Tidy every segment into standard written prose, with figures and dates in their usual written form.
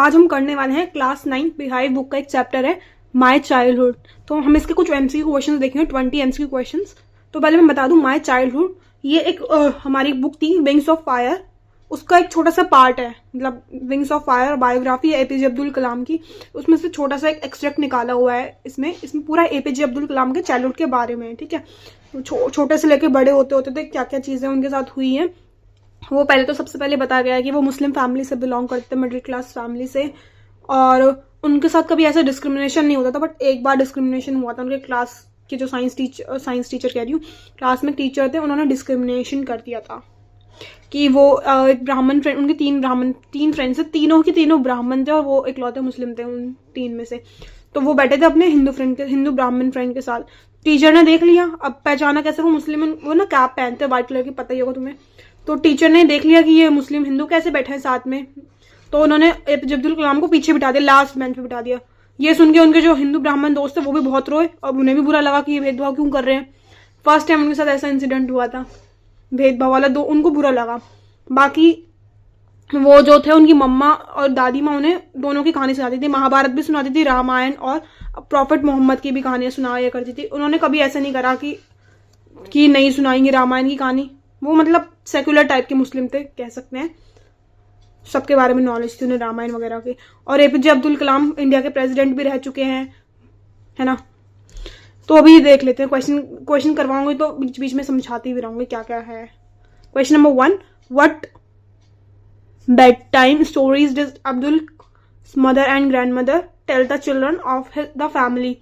आज हम करने वाले हैं क्लास 9 बिहाई बुक का एक चैप्टर है माई चाइल्डहुड। तो हम इसके कुछ एमसीक्यू क्वेश्चंस देखेंगे, 20 एमसीक्यू क्वेश्चंस। तो पहले मैं बता दूं, माई चाइल्डहुड ये एक हमारी बुक थी विंग्स ऑफ फायर, उसका एक छोटा सा पार्ट है। मतलब विंग्स ऑफ फायर बायोग्राफी है एपीजे अब्दुल कलाम की, उसमें से छोटा सा एक एक्सट्रैक्ट निकाला हुआ है। इसमें पूरा एपीजे अब्दुल कलाम के चाइल्डहुड के बारे में, ठीक है। छोटे से लेके बड़े होते होते थे क्या क्या चीजें उनके साथ हुई हैं वो पहले तो सबसे पहले बताया गया है कि वो मुस्लिम फैमिली से बिलोंग करते थे, मिडिल क्लास फैमिली से, और उनके साथ कभी ऐसा डिस्क्रिमिनेशन नहीं होता था। बट एक बार डिस्क्रिमिनेशन हुआ था, उनके क्लास के जो साइंस टीचर कह रही हूँ, क्लास में टीचर थे, उन्होंने डिस्क्रिमिनेशन कर दिया था कि वो एक ब्राह्मण फ्रेंड, उनके तीन फ्रेंड्स थे, तीनों के तीनों ब्राह्मण थे और वो इकलौते मुस्लिम थे उन तीन में से। तो वो बैठे थे अपने हिंदू ब्राह्मण फ्रेंड के साथ। टीचर ने देख लिया, अब पहचाना कैसे वो मुस्लिम, वो ना कैप पहनते व्हाइट कलर की, पता ही होगा तुम्हें। तो टीचर ने देख लिया कि ये मुस्लिम हिंदू कैसे बैठे हैं साथ में, तो उन्होंने एपीजे अब्दुल कलाम को पीछे बिठा दिया, लास्ट बेंच पे बिठा दिया। ये सुन के उनके जो हिंदू ब्राह्मण दोस्त थे वो भी बहुत रोए और उन्हें भी बुरा लगा कि ये भेदभाव क्यों कर रहे हैं। फर्स्ट टाइम उनके साथ ऐसा इंसिडेंट हुआ था भेदभाव वाला, तो उनको बुरा लगा। बाकी वो जो थे, उनकी मम्मा और दादी माँ उन्हें दोनों की कहानी सुनाती थी, महाभारत भी सुनाती थी, रामायण और प्रॉफिट मोहम्मद की भी कहानियां सुनाया करती थी। उन्होंने कभी ऐसा नहीं करा कि नहीं सुनाएंगे रामायण की कहानी। वो मतलब सेक्युलर टाइप के मुस्लिम थे कह सकते हैं, सबके बारे में नॉलेज थी उन्हें रामायण वगैरह की। और एपीजे अब्दुल कलाम इंडिया के प्रेसिडेंट भी रह चुके हैं, है ना। तो अभी देख लेते हैं, क्वेश्चन करवाऊंगी तो बीच बीच में समझाती भी रहूंगी क्या क्या है। Question number 1, what bed time stories did Abdul mother and grandmother tell the children of the family.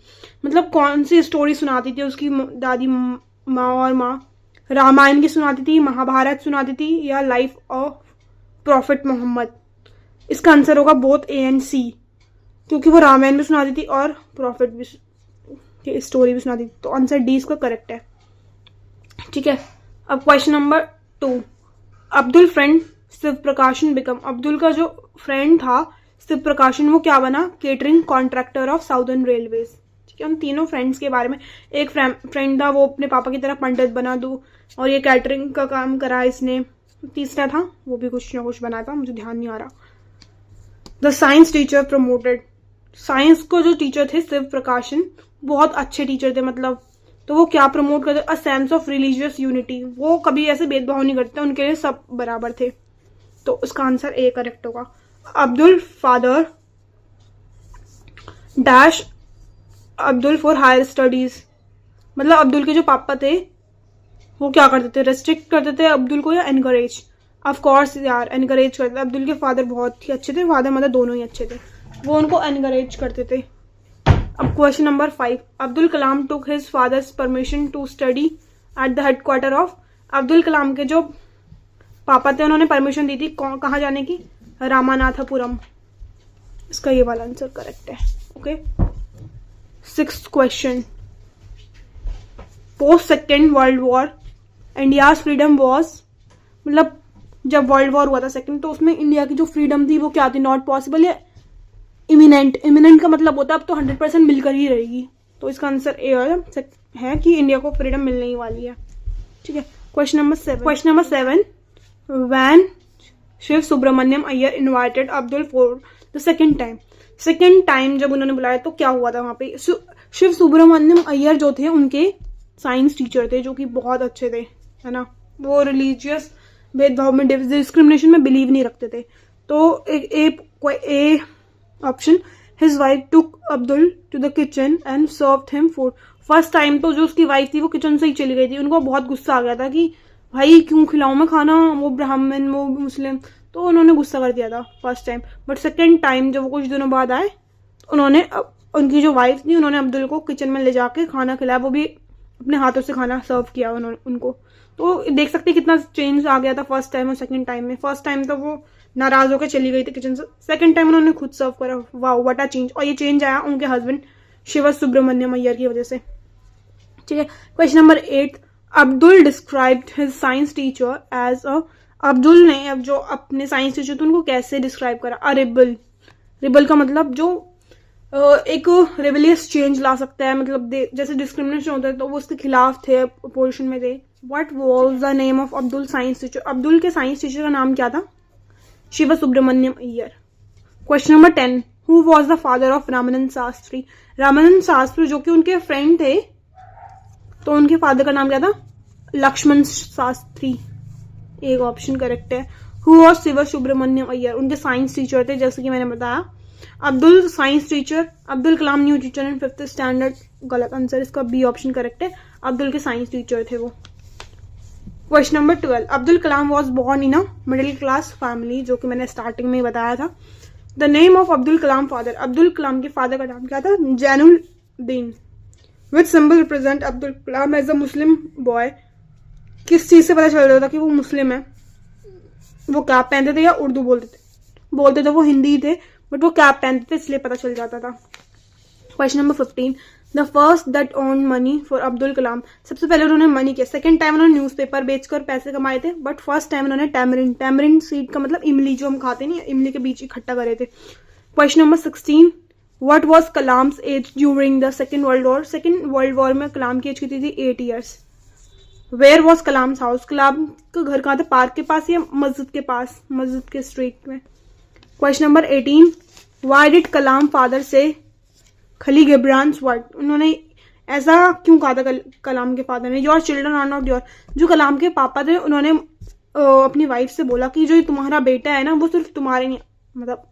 मतलब कौन सी स्टोरी सुनाती थी उसकी दादी माँ और माँ? रामायण की सुनाती थी, महाभारत सुनाती थी, या लाइफ ऑफ प्रॉफिट मोहम्मद? इसका आंसर होगा बोथ ए एंड सी, क्योंकि वो रामायण भी सुनाती थी और प्रॉफिट भी की स्टोरी भी सुनाती थी। तो आंसर डी इसका करेक्ट है, ठीक है। अब question number 2, Abdul friend Shiv Prakashan become. Abdul का जो फ्रेंड था शिव प्रकाशन, वो क्या बना? Catering contractor of southern railways. ठीक है, उन तीनों फ्रेंड्स के बारे में। एक फ्रेंड था वो अपने पापा की तरह पंडित बना दो, और ये कैटरिंग का काम करा इसने। तीसरा था वो भी कुछ ना कुछ बना था, मुझे ध्यान नहीं आ रहा। The science teacher promoted. Science को जो टीचर थे शिव प्रकाशन, बहुत अच्छे टीचर थे मतलब। तो वो क्या प्रमोट करते? A sense of religious unity. वो कभी ऐसे भेदभाव नहीं करते, उनके लिए सब बराबर थे। तो उसका आंसर ए करेक्ट होगा। Abdul father dash Abdul for higher studies. मतलब अब्दुल के जो पापा थे वो क्या करते थे? रेस्ट्रिक्ट करते थे अब्दुल को या एनकरेज? ऑफ कोर्स यार, एनकरेज करते थे। अब्दुल के फादर बहुत ही अच्छे थे, फादर मदर दोनों ही अच्छे थे, वो उनको एनकरेज करते थे। अब question number 5, Abdul Kalam took his father's permission to study at the headquarter of. Abdul Kalam के जो पापा थे उन्होंने परमिशन दी थी कहाँ जाने की? रामानाथपुरम। इसका ये वाला आंसर करेक्ट है, okay. 6th question, post second world war India's freedom was. मतलब जब वर्ल्ड वॉर हुआ था सेकेंड, तो उसमें इंडिया की जो फ्रीडम थी वो क्या थी? नॉट पॉसिबल या इमिनेंट? इमिनेंट का मतलब होता है अब तो 100% मिलकर ही रहेगी। तो इसका आंसर ए है कि इंडिया को फ्रीडम मिलने ही वाली है, ठीक है। Question number 7, when Shiv Subramaniam Iyer invited Abdul for the second time जब उन्होंने बुलाया तो क्या हुआ था वहां पे? शिव सुब्रमण्यम अय्यर जो थे उनके साइंस टीचर थे, जो कि बहुत अच्छे थे, है ना। वो रिलीजियस भेदभाव में, डिस्क्रिमिनेशन में बिलीव नहीं रखते थे। तो A option, his wife took Abdul to the kitchen and served him food. First time तो जो उसकी वाइफ थी वो किचन से ही चली गई थी, उनको बहुत गुस्सा आ गया था कि भाई क्यों खिलाऊं मैं खाना, वो ब्राह्मण वो मुस्लिम, तो उन्होंने गुस्सा कर दिया था first time. But second time जब वो कुछ दिनों बाद आए, उन्होंने उनकी जो वाइफ थी उन्होंने अब्दुल को किचन में ले जाके खाना खिलाया, वो भी अपने हाथों से खाना सर्व किया उन्होंने उनको। तो देख सकते कितना चेंज आ गया था फर्स्ट टाइम और सेकंड टाइम में। फर्स्ट टाइम तो वो नाराज होकर चली गई थी किचन से, सेकंड टाइम उन्होंने खुद सर्व करा। वाह व्हाट अ चेंज। और ये चेंज आया उनके हस्बैंड शिव सुब्रमण्यम अय्यर की वजह से, ठीक है। Question number 8, Abdul described his science teacher as a. Abdul ने अब जो अपने साइंस टीचर थे उनको कैसे डिस्क्राइब करा? अ रिबल। रिबल का मतलब जो एक रेबलियस चेंज ला सकता है, मतलब जैसे डिस्क्रिमिनेशन होता है तो वो उसके खिलाफ थे, अपोजिशन में थे। What was the name of Abdul science teacher? Abdul के साइंस टीचर का नाम क्या था? Shiv Subramaniam Iyer. Question number 10, who was the father of Ramanand Shastri? Ramanand Shastri जो कि उनके फ्रेंड थे, तो उनके फादर का नाम क्या था? लक्ष्मण शास्त्री, एक ऑप्शन करेक्ट है। Who was Shiv Subramaniam Iyer? उनके साइंस टीचर थे, जैसे कि मैंने बताया। Abdul science teacher, Abdul Kalam new teacher in 5th standard, गलत आंसर, इसका बी ऑप्शन करेक्ट है। अब्दुल के साइंस टीचर थे वो। Question number 12, Abdul Kalam was born in a middle class family, जो कि मैंने स्टार्टिंग में ही बताया था। The name of Abdul Kalam father? Abdul Kalam के फादर का नाम क्या था? Jainulabdeen. Which symbol represent Abdul Kalam as a Muslim boy? किस चीज से पता चल रहा था कि वो मुस्लिम है? वो कैप पहनते थे या उर्दू बोलते थे वो हिंदी थे, बट वो कैप पहनते थे, इसलिए पता चल जाता था। Question number 15, the first that earn money for Abdul Kalam? सबसे पहले उन्होंने मनी किया, सेकंड टाइम उन्होंने न्यूज़पेपर बेचकर पैसे कमाए थे, बट फर्स्ट टाइम उन्होंने टैमरिन सीड का मतलब इमली जो हम खाते नहीं, इमली के बीच इकट्ठा करे थे। Question number 16, what was Kalam's age during the second world war? Second world war में कलाम की एज कितनी थी? 8 years. Where was Kalam's house? Kalam का घर कहाँ था? पार्क के पास या मस्जिद के पास? मस्जिद के स्ट्रीट में। Question number 18, why did Kalam father से खली गिब्रान्स वर्ड? उन्होंने ऐसा क्यों कहा था कलाम के फादर ने? Your children are not your. जो कलाम के पापा थे उन्होंने अपनी वाइफ से बोला कि जो तुम्हारा बेटा है ना, वो सिर्फ तुम्हारे नहीं, मतलब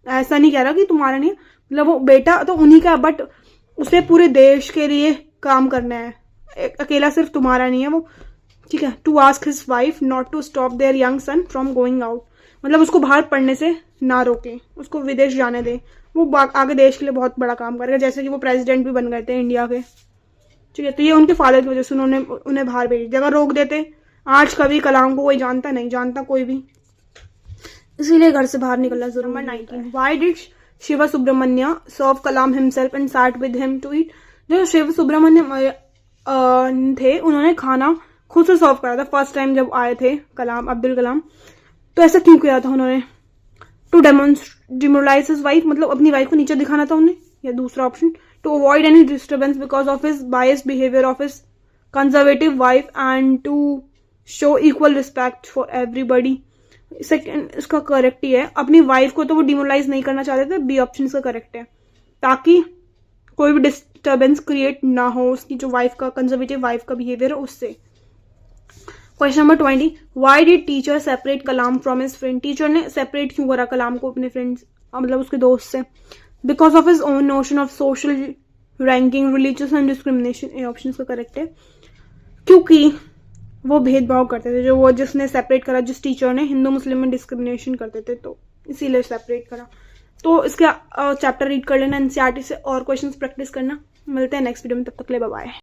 ऐसा नहीं कह रहा कि तुम्हारा नहीं, मतलब वो बेटा तो उन्हीं का, बट उसे पूरे देश के लिए काम करना है, अकेला सिर्फ तुम्हारा नहीं है वो, ठीक है। To ask his wife not to stop their young son from going out, मतलब उसको बाहर पढ़ने से ना रोके, उसको विदेश जाने दे, वो आगे देश के लिए बहुत बड़ा काम करेगा, जैसे कि वो प्रेसिडेंट भी बन गए थे इंडिया के, ठीक है। तो ये उनके फादर की वजह से उन्हें बाहर भेज दिया। अगर रोक देते, आज कभी कलाम को कोई नहीं जानता कोई भी, इसीलिए घर से बाहर निकलना जरूरी। Number 19, why did Shiv Subramanya serve Kalam himself and sat with him to eat? जो शिव सुब्रमण्य थे, उन्होंने खाना खुद से सर्व करा था फर्स्ट टाइम जब आए थे अब्दुल कलाम। तो ऐसा क्यों किया था उन्होंने? टू डिमोरलाइज हिज वाइफ, मतलब अपनी वाइफ को नीचे दिखाना था उन्हें, या दूसरा option to avoid any disturbance because of his biased behaviour of his conservative wife and to show equal respect for everybody. Second इसका करेक्ट ही है, अपनी वाइफ को तो वो डिमोरलाइज नहीं करना चाहते थे, बी ऑप्शन इसका करेक्ट है, ताकि कोई भी डिस्टर्बेंस क्रिएट ना हो उसकी जो वाइफ का कंजर्वेटिव वाइफ का बिहेवियर है उससे। Question number 20, why did teacher separate Kalam from his friend? Teacher ने सेपरेट क्यों करा कलाम को अपने फ्रेंड्स, मतलब उसके दोस्त से? Because of his own notion of social ranking, religious and discrimination, ये ऑप्शन इसका करेक्ट है, क्योंकि वो भेदभाव करते थे, जो वो जिसने सेपरेट करा, जिस टीचर ने हिंदू मुस्लिम में डिस्क्रिमिनेशन करते थे, तो इसीलिए सेपरेट करा। तो इसका चैप्टर रीड कर लेना, एनसीईआरटी से और क्वेश्चंस प्रैक्टिस करना। मिलते हैं नेक्स्ट वीडियो में, तब तक के लिए बाय बाय।